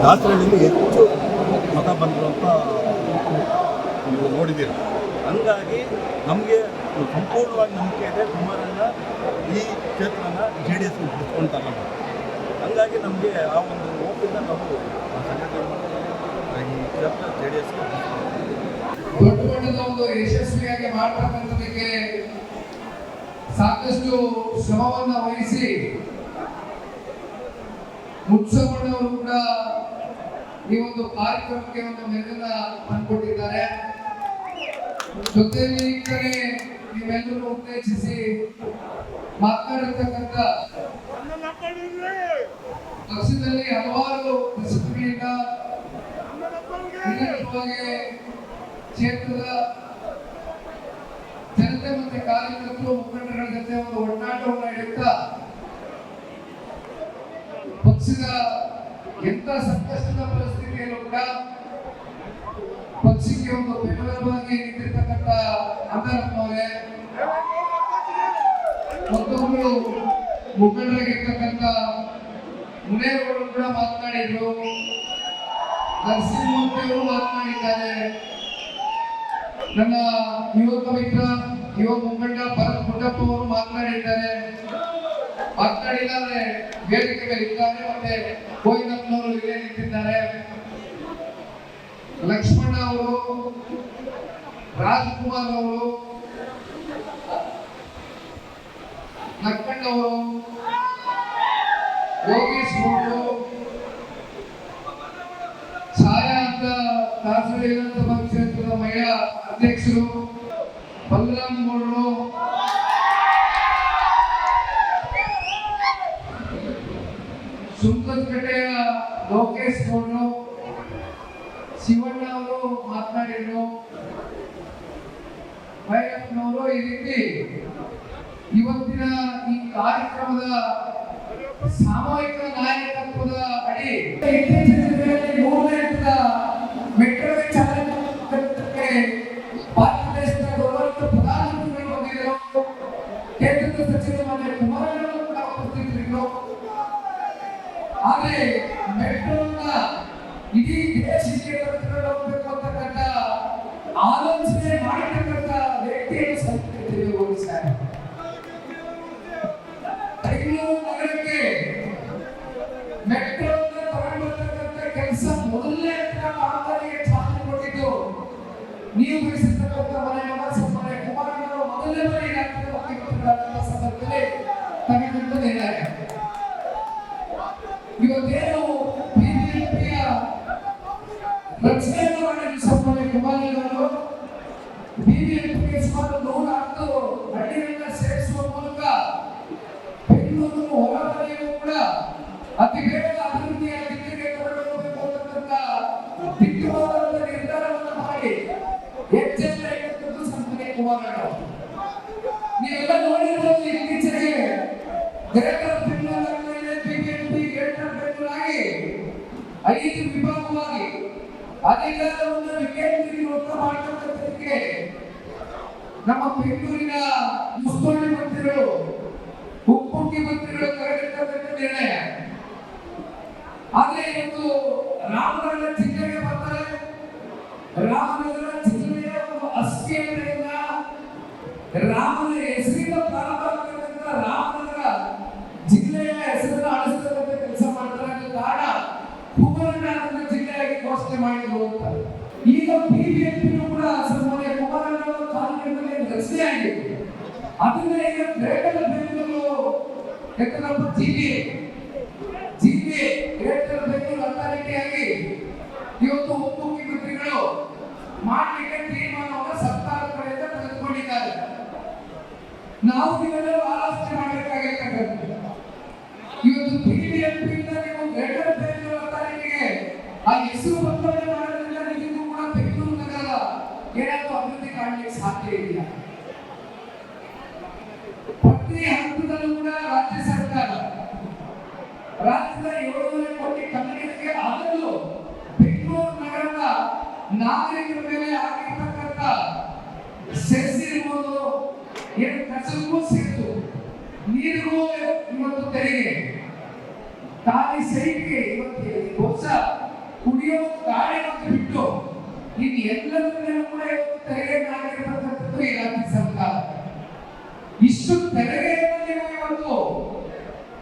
ದಾಸರಳ್ಳಿಯಲ್ಲಿ ಹೆಚ್ಚು ಮತ ಬಂದಿರುವಂಥ ನೀವು ನೋಡಿದ್ದೀರಿ. ಹಂಗಾಗಿ ನಮಗೆ ಸಂಪೂರ್ಣವಾಗಿ ನಂಬಿಕೆ ಇದೆ ಕುಮಾರಣ್ಣ ಈ ಕ್ಷೇತ್ರನ JDS ಬಿಟ್ಕೊಳ್ತಾರಲ್ಲ. ಹಂಗಾಗಿ ನಮಗೆ ಆ ಒಂದು ಹೋಪಿಂದ ನಾವು ಸಂಘಟನೆ ಈ ಕ್ಷೇತ್ರ JDS ಒಂದು ಯಶಸ್ವಿಯಾಗಿ ಮಾಡ್ತಕ್ಕಂಥದಕ್ಕೆ ಸಾಕಷ್ಟು ಶ್ರಮವನ್ನು ವಹಿಸಿ ಮುತ್ಸವಣ್ಣವರು ಕೂಡ ಈ ಒಂದು ಕಾರ್ಯಕ್ರಮಕ್ಕೆ ಒಂದು ಮೆರುಗನ್ನ ತಂದುಕೊಟ್ಟಿದ್ದಾರೆ. ಜೊತೆಯಲ್ಲಿ ಈ ಕಡೆ ನೀವೆಲ್ಲರೂ ಉದ್ದೇಶಿಸಿ ಮಾತನಾಡಿರ್ತಕ್ಕಂಥ ಪಕ್ಷದಲ್ಲಿ ಹಲವಾರು ದಶಕಗಳಿಂದ ಕ್ಷೇತ್ರದ ಜನತೆ ಮತ್ತೆ ಕಾರ್ಯಕರ್ತರು ಮುಖಂಡರ ಜೊತೆ ಒಂದು ಒಡನಾಟವನ್ನು ಇಡುತ್ತಾ ಪಕ್ಷದ ಎಂತ ಸಂಕಷ್ಟದ ಪರಿಸ್ಥಿತಿಯಲ್ಲೂ ಕೂಡ ಪಕ್ಷಕ್ಕೆ ಒಂದು ಬೆಂಬಲವಾಗಿ ನಿಂತಿರ್ತಕ್ಕಂಥ ಅಂತಾರಪ್ಪನವರೇ, ಮತ್ತೊಬ್ಬರು ಮುಖಂಡರಾಗಿರ್ತಕ್ಕಂಥ ಮುನೇಗೌಡರು ಕೂಡ ಮಾತನಾಡಿದ್ರು, ನರಸಿಂಹಮೂರ್ತಿಯವರು ಮಾತನಾಡಿದ್ದಾರೆ, ನನ್ನ ಯುವಕ ಮಿತ್ರ ಯುವ ಮುಖಂಡ ಭರತ್ ಗುಡ್ಡಪ್ಪ ಅವರು ಮಾತನಾಡಿದ್ದಾರೆ. ಮಾತನಾಡಿದ್ದಾರೆ ವೇದಿಕೆ ಮೇಲೆ ಇದ್ದಾರೆ. ಮತ್ತೆ ಗೋವಿಂದಪ್ಪನವರು ಇಲ್ಲೇ ನಿಂತಿದ್ದಾರೆ. ಲಕ್ಷ್ಮಣ ಅವರು, ರಾಜ್ಕುಮಾರ್ ಅವರು, ಲಕ್ಕಣ್ಣವರು, ಯೋಗೇಶ್ ಅವರು, ಛಾಯಾ ಅಂತ ದಾಸರಳ್ಳಿ ವಿಧಾನಸಭಾ ಕ್ಷೇತ್ರದ ಮಹಿಳಾ ಅಧ್ಯಕ್ಷರು, ಬಲರಾಮ್ ಗೌಡರು, ಸುಂಕದಕಟ್ಟೆಯ ಲೋಕೇಶ್ ಗೌಡರು, ಶಿವಣ್ಣ ಅವರು ಮಾತನಾಡಿದ್ರು, ಭೈರಪ್ಪನವರು. ಈ ರೀತಿ ಇವತ್ತಿನ ಈ ಕಾರ್ಯಕ್ರಮದ ಸಾಮೂಹಿಕ ನಾಯಕತ್ವದ ಅಡಿ ಮೆಟ್ರೋ ಚಾಲಕಕ್ಕೆ ಭಾರತ ದೇಶದ ಗೌರವಿತ ಪ್ರಧಾನಮಂತ್ರಿಗಳು ಬಂದಿದ್ದರು, ಕೇಂದ್ರದ ಸಚಿವ ಮಾನ್ಯ ಕುಮಾರಣ್ಣ ಕೂಡ ಉಪಸ್ಥಿತರಿದ್ದರು. ಆದರೆ ಮೆಟ್ರೋನ ಇಡೀ ದೇಶಕ್ಕೆ ಕರೆದುಕೊಂಡು ಹೋಗಬೇಕು ಅಂತಕ್ಕಂಥ ಆಲೋಚನೆ ಮಾಡಿರ್ತಕ್ಕಂಥ ವ್ಯಕ್ತಿಯನ್ನು ಸಂಸ್ಕೃತಿಯಲ್ಲಿ ಹೋಲಿಸ್ತಾರೆ. ಬೆಂಗಳೂರು ನಗರಕ್ಕೆ ಮೆಟ್ರೋನ ತಗೊಂಡು ಬರ್ತಕ್ಕಂಥ ಕೆಲಸ ಮೊದಲನೇ ಕಾಮಗಾರಿಗೆ ಚಾಲನೆ ಕೊಟ್ಟಿದ್ದು ನೀವು ಬಯಸಿರ್ತಕ್ಕಂಥ ಮನೆ ಕುಮಾರಣ್ಣ ಮೊದಲನೇ ಬಾರಿ ರಾಜ್ಯದ ಮುಖ್ಯಮಂತ್ರಿಗಳಾದಂತಹ ಸಂದರ್ಭದಲ್ಲಿ ತಗೊಂಡು ಹೇಳಿದ್ದಾರೆ. ಇವತ್ತೇನು ಬಿಜೆಪಿಯ ರಚನೆಯನ್ನು ಮಾಡಿದ ಸನ್ಮಾನ್ಯ ಕುಮಾರಣ್ಣವರು ಬಿಜೆಪಿಗೆ ಸುಮಾರು 110 ಹಳ್ಳಿಗಳನ್ನ ಸೇರಿಸುವ ಮೂಲಕ ಬೆಂಗಳೂರು ಹೊರವಲಯವು ಕೂಡ ಅತಿ ಬೇಗ ಅಭಿವೃದ್ಧಿಯ ದಿಕ್ಕಿಗೆ ಕೊಂಡೊಯ್ಯಬೇಕು ಅಂತಕ್ಕಂಥ ದಿಟ್ಟವಾದ ನಿರ್ಧಾರವನ್ನು ಮಾಡಿ ಎಚ್ಚರಿಕೆ ಇಟ್ಟದ್ದು ಸನ್ಮಾನ್ಯ ಕುಮಾರಣ್ಣ. ನೀವೆಲ್ಲ ನೋಡಿರ್ಬೋದು ಇತ್ತೀಚೆಗೆ ಗ್ರೇಟರ್ ಬೆಂಗಳೂರು ಬಿಜೆಪಿ ಗ್ರೇಟರ್ ಬೆಂಗಳೂರಾಗಿ 5 ವಿಭಾಗವಾಗಿ ಅಧಿಕಾರವನ್ನು ವಿಕೇಂದ್ರೀಕೃತ ಮಾಡತಕ್ಕಂಥದಕ್ಕೆ ನಮ್ಮ ಬೆಂಗಳೂರಿನ ಉಸ್ತುವಾರಿ ಮಂತ್ರಿಗಳು ಉಪಮುಖ್ಯಮಂತ್ರಿಗಳು ಕರೆದಿರ್ತಕ್ಕಂಥ ನಿರ್ಣಯ. ಆದ್ರೆ ಇವತ್ತು ರಾಮನಗರ ಜಿಲ್ಲೆಗೆ ಬರ್ತಾರೆ. ರಾಮನಗರ ಜಿಲ್ಲೆಯ ಒಂದು ಅಸ್ಥಿಯತೆಯಿಂದ ರಾಮನ ಹೆಸರಿಂದ ಪ್ರಾರಂಭ ಆಗ್ತಕ್ಕಂಥ ರಾಮನಗರ ಜಿಲ್ಲೆಯ ಹೆಸರನ್ನು ಅಳಿಸ್ತಕ್ಕಂಥ ಕೆಲಸ ಮಾಡ್ತಾರೆ. ಕಾರಣ ಕುಮಾರಣ್ಣ ಜಿಲ್ಲೆಯಾಗಿ ಘೋಷಣೆ ಮಾಡಿದ್ರು ಅಂತ. ಈಗ ಬಿಜೆಪಿಯು ಕೂಡ ಸನ್ಮಾನ್ಯ ಕುಮಾರಣ್ಣ ಅವರ ಕಾಲದಲ್ಲಿ ರಚನೆ ಆಗಿದೆ. ಅದನ್ನ ಈಗ ಗ್ರೇಟರ್ ಬೆಂಗಳೂರು ಯಾಕಂದ್ರೆ ಜಿಲ್ಲೆ ಗ್ರೇಟರ್ ಬೆಂಗಳೂರು ಅಥಾರಿಟಿಯಾಗಿ ಇವತ್ತು ಉಪಮುಖ್ಯಮಂತ್ರಿಗಳು ಮಾಡಲಿಕ್ಕೆ ತೀರ್ಮಾನವನ್ನು ಸರ್ಕಾರದ ಕಡೆಯಿಂದ ತೆಗೆದುಕೊಂಡಿದ್ದಾರೆ. ನಾವು ನೀವೆಲ್ಲರೂ ಆಲೋಚನೆ ಮಾಡಬೇಕಾಗಿರ್ತಕ್ಕಂಥದ್ದು ಇವತ್ತು ಬಿಜೆಪಿಯಿಂದ ನೀವು ಗ್ರೇಟರ್ ಬೆಂಗಳೂರು ಅಥಾರಿಟಿಗೆ ಆ ಹೆಸರು ಬದಲಾವಣೆ ಮಾಡೋದ್ರಿಂದ ನಿಮಗೂ ಕೂಡ ಬೆಂಗಳೂರು ನಗರದ ಏನಾದರೂ ಅಭಿವೃದ್ಧಿ ಕಾಣಲಿಕ್ಕೆ ಸಾಧ್ಯ ಇದೆಯಾ? ಪ್ರತಿ ಹಂತದಲ್ಲೂ ಕೂಡ ರಾಜ್ಯ ಸರ್ಕಾರ ರಾಜ್ಯದ 700 ಕೋಟಿ ಕನ್ನಡಿಗರಿಗೆ ಅದರಲ್ಲೂ ಬೆಂಗಳೂರು ನಗರದ ನಾಗರಿಕರ ಮೇಲೆ ಆಗಿರ್ತಕ್ಕಂಥ ಸೆಸ್ ಇರ್ಬೋದು, ಏನು ಕಸಗೂ ಸೇರಿತು, ನೀರಿಗೂ ಇವತ್ತು ತೆರಿಗೆ, ಖಾಲಿ ಸೈಟ್ಗೆ ಇವತ್ತು ಬಹುಶಃ ಕುಡಿಯೋ ಗಾಳಿ ಮತ್ತು ಬಿಟ್ಟು ಇನ್ನು ಎಲ್ಲದರಲ್ಲೂ ಕೂಡ ಇವತ್ತು ತೆರಿಗೆ ಆಗಿರತಕ್ಕಂಥದ್ದು ಈ ರಾಜ್ಯ ಸರ್ಕಾರ. ಇಷ್ಟು ತೆರಿಗೆಯನ್ನು ನೀವು ಇವತ್ತು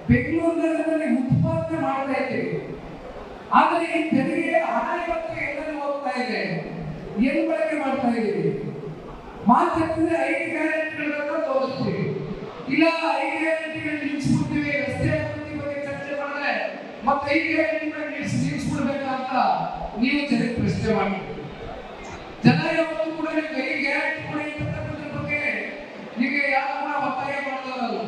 ಬೆಂಗಳೂರು ನಗರದಲ್ಲಿ ಉತ್ಪಾದನೆ ಮಾಡ್ತಾ ಇದ್ದೀವಿ. ಆದರೆ ಈ ತೆರಿಗೆ ಹಣ ಇವತ್ತು ಎಲ್ಲರೂ ಹೋಗ್ತಾ ಇದೆ, ಏನು ಬಳಕೆ ಮಾಡ್ತಾ ಇದ್ದೀವಿ? ಮಾತಾಡ್ತಿದ್ರೆ 5 ಗ್ಯಾರಂಟಿಗಳನ್ನ ತೋರಿಸ್ತೀವಿ, ಇಲ್ಲ 5 ಗ್ಯಾರಂಟಿಗಳು ನಿಲ್ಲಿಸ್ಬಿಡ್ತೀವಿ, ರಸ್ತೆ ಅಭಿವೃದ್ಧಿ ಬಗ್ಗೆ ಚರ್ಚೆ ಮಾಡಿದ್ರೆ ಮತ್ತೆ 5 ಗ್ಯಾರಂಟಿಗಳು ನಿಲ್ಲಿಸ್ಬಿಡ್ಬೇಕಾ ಅಂತ ನೀವು ಜನಕ್ಕೆ ಪ್ರಶ್ನೆ ಮಾಡಿ. ಜನ ಯಾವತ್ತೂ ಕೂಡ ನೀವು 5 ಗ್ಯಾರಂಟಿ ಕೊಡಿ ಅಂತಕ್ಕಂಥದ್ರ ಬಗ್ಗೆ ನಿಮಗೆ ಯಾರು ಕೂಡ ಒತ್ತಾಯ ಮಾಡೋದಲ್ಲ,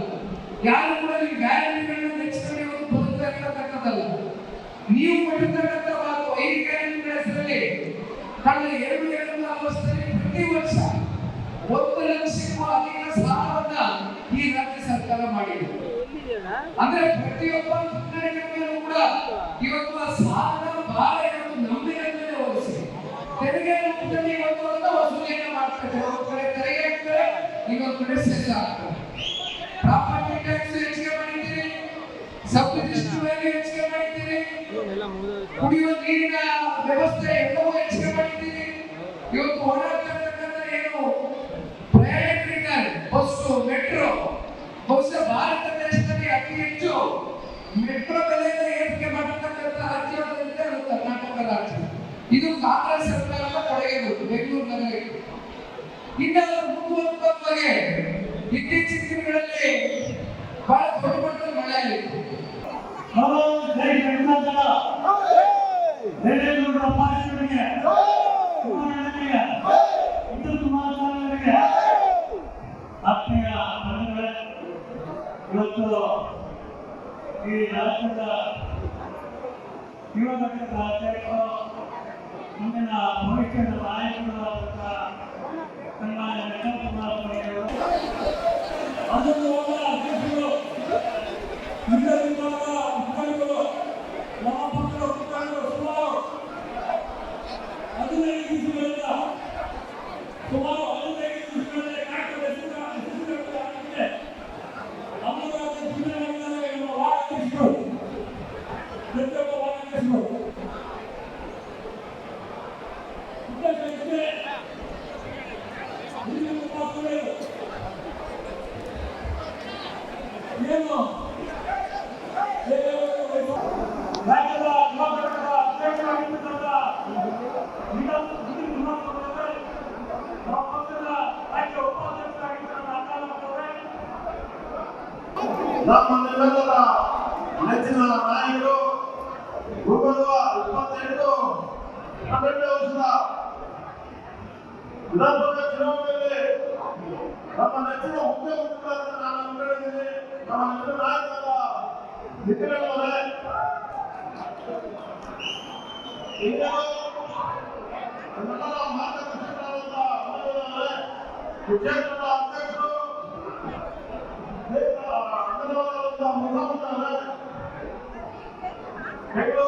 ಯಾರು ಕೂಡ ನೀವು ಗ್ಯಾರಂಟಿಗಳನ್ನ ನೆಚ್ಚಿಕೊಂಡು ಇವತ್ತು ಬದುಕ್ತಾ ಇರ್ತಕ್ಕಂಥದ್ದಲ್ಲ. ನೀವು ಕೊಟ್ಟಿರ್ತಕ್ಕಂಥ ಮಾತು 5 ಗ್ಯಾರಂಟಿಗಳ ಹೆಸರಲ್ಲಿ ಕಳೆದ 2 ವರ್ಷದಲ್ಲಿ ಪ್ರತಿ ವರ್ಷ 1 ಲಕ್ಷಕ್ಕೂ ಅಧಿಕ ಸಾಲವನ್ನ ಈ ರಾಜ್ಯ ಸರ್ಕಾರ ಮಾಡಿದೆ. ಅಂದ್ರೆ ಪ್ರತಿಯೊಬ್ಬ ಕನ್ನಡಿಗರಿಗೂ ಕೂಡ ಇವತ್ತು ಆ ಸಾಲದ ಭಾರ ಇವತ್ತು ನಮ್ಮ ಮೇಲೆ ಹೊರಿಸಿ ತೆರಿಗೆ ರೂಪದಲ್ಲಿ ಇವತ್ತು ವಸೂಲಿಯನ್ನು ಮಾಡ್ತಾರೆ. ಒಂದು ಕಡೆ ತೆರಿಗೆ ಹಾಕ್ತಾರೆ, ಇನ್ನೊಂದು ಕಡೆ ಸೆಸ್ ಹಾಕ್ತಾರೆ. ಪ್ರಾಪರ್ಟಿ ಟ್ಯಾಕ್ಸ್ ಹೆಚ್ಚಿಗೆ ಮಾಡಿದ್ದೀರಿ, ಸಬ್ ರಿಜಿಸ್ಟರ್ ವ್ಯಾಲ್ಯೂ ಹೆಚ್ಚಿಗೆ ಮಾಡಿದ್ದೀರಿ, ಕುಡಿಯುವ ನೀರಿನ ವ್ಯವಸ್ಥೆ ಎಲ್ಲವೂ ಹೆಚ್ಚಿಗೆ ಮಾಡಿದ್ದೀರಿ. ಇವತ್ತು ಓಡಾಡ್ತಕ್ಕಂಥ ಏನು ಪ್ರಯಾಣಿಕರಿದ್ದಾರೆ, ಬಸ್ಸು, ಮೆಟ್ರೋ, ಬಹುಶಃ ಭಾರತ ದೇಶದಲ್ಲಿ ಅತಿ ಹೆಚ್ಚು ಮೆಟ್ರೋ ಬೆಲೆಯನ್ನು ಏರಿಕೆ ಮಾಡತಕ್ಕಂಥ ರಾಜ್ಯವಾದಂತೆ ಅದು ಕರ್ನಾಟಕ ರಾಜ್ಯ. ಇದು ಕಾಂಗ್ರೆಸ್ ಸರ್ಕಾರದ ಕೊಡುಗೆ ಬೆಂಗಳೂರು ನಗರಕ್ಕೆ. ಇನ್ನು ಮುಂದುವರೆದ ಬಗ್ಗೆ ಇತ್ತೀಚಿನ ದಿನಗಳಲ್ಲಿ ಬಹಳ ದೊಡ್ಡ ಮಟ್ಟದ ಮಳೆ ಆಗಿತ್ತು. ಆತ್ಮೀಯ ಬಂಧುಗಳೇ, ಇವತ್ತು ಈ ರಾಜ್ಯದ ಯುವ ಘಟಕದ ಅಧ್ಯಕ್ಷರು, ಮುಂದಿನ ಭವಿಷ್ಯದ ನಾಯಕರಾದಂಥ ಸನ್ಮಾನ್ಯ ನಳಿನ್ ಕುಮಾರ್ ಅವರು, ಅದನ್ನು ಅಧ್ಯಕ್ಷರು, ಮುಖಂಡರು, ನಮ್ಮ ಪಕ್ಷದ ಮುಖಂಡರು ಸುಮಾರು 15 ದಿವಸಗಳಿಂದ ಸುಮಾರು 15 ದಿವಸಗಳಲ್ಲಿ ನಮ್ಮೆಲ್ಲರ ನೆಚ್ಚಿನ ನಾಯಕರು ಮುಂಬರುವ 28 ವರ್ಷದ ವಿಧಾನಸಭೆ ಚುನಾವಣೆಯಲ್ಲಿ ನಮ್ಮ ನೆಚ್ಚಿನ ಮುಖ್ಯಮಂತ್ರಿಗಳಾದ ನಾನು ಅಂದ್ಕೊಂಡಿದ್ದೀನಿ. ನಮ್ಮ ನೆಚ್ಚಿನ ನಾಯಕರಾದ ನಿಖಿಲವರೇ, ನಮ್ಮೆಲ್ಲರ ಮಾರ್ಗದರ್ಶಕರಾದಂಥ ಕ್ಷೇತ್ರದ ಅಧ್ಯಕ್ಷರು, ಮುಖಾಂತರ ಬೆಂಗಳೂರು